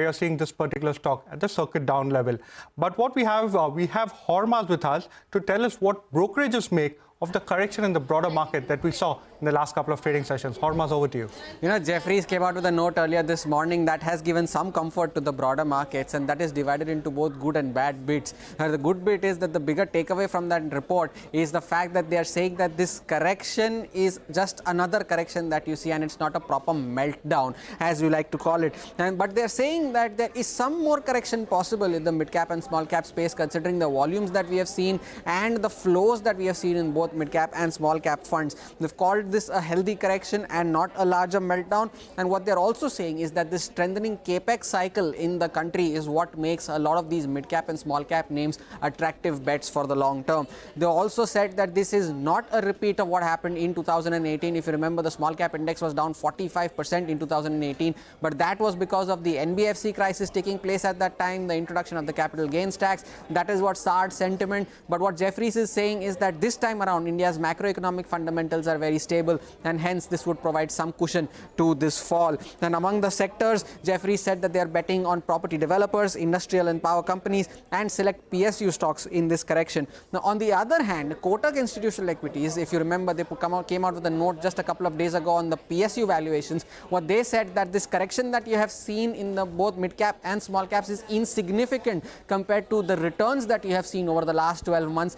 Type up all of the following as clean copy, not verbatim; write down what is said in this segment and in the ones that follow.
you're seeing this particular stock at the circuit down level. But what we have Hormaz with us to tell us what brokerages make of the correction in the broader market that we saw in the last couple of trading sessions. Hormaz, over to you. You know, Jefferies came out with a note earlier this morning that has given some comfort to the broader markets, and that is divided into both good and bad bits. The good bit is that the bigger takeaway from that report is the fact that they are saying that this correction is just another correction that you see, and it's not a proper meltdown, as you like to call it. But they're saying that there is some more correction possible in the mid-cap and small-cap space, considering the volumes that we have seen and the flows that we have seen in both mid-cap and small-cap funds. They've called this a healthy correction and not a larger meltdown. And what they're also saying is that this strengthening capex cycle in the country is what makes a lot of these mid-cap and small-cap names attractive bets for the long term. They also said that this is not a repeat of what happened in 2018. If you remember, the small-cap index was down 45% in 2018, but that was because of the NBFC crisis taking place at that time, the introduction of the capital gains tax. That is what soured sentiment. But what Jefferies is saying is that this time around, India's macroeconomic fundamentals are very stable, and hence this would provide some cushion to this fall. And among the sectors, Jefferies said that they are betting on property developers, industrial and power companies, and select PSU stocks in this correction. Now, on the other hand, Kotak Institutional Equities, if you remember, they came out with a note just a couple of days ago on the PSU valuations. What they said that this correction that you have seen in the both mid-cap and small caps is insignificant compared to the returns that you have seen over the last 12 months.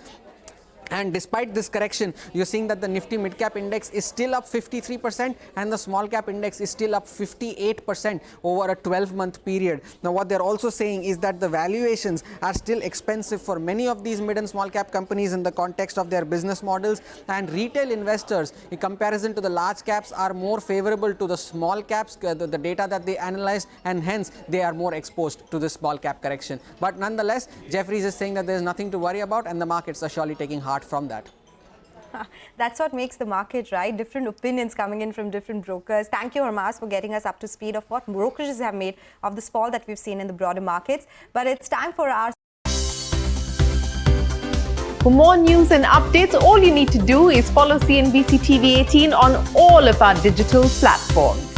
And despite this correction, you're seeing that the Nifty mid-cap index is still up 53% and the small-cap index is still up 58% over a 12-month period. Now, what they're also saying is that the valuations are still expensive for many of these mid and small-cap companies in the context of their business models, and retail investors, in comparison to the large caps, are more favorable to the small caps, the data that they analyzed, and hence they are more exposed to the small-cap correction. But nonetheless, Jefferies is saying that there's nothing to worry about, and the markets are surely taking heart from that. That's what makes the market, right? Different opinions coming in from different brokers. Thank you, Hormaz, for getting us up to speed of what brokerages have made of this fall that we've seen in the broader markets. But it's time for our... For more news and updates, all you need to do is follow CNBC TV 18 on all of our digital platforms.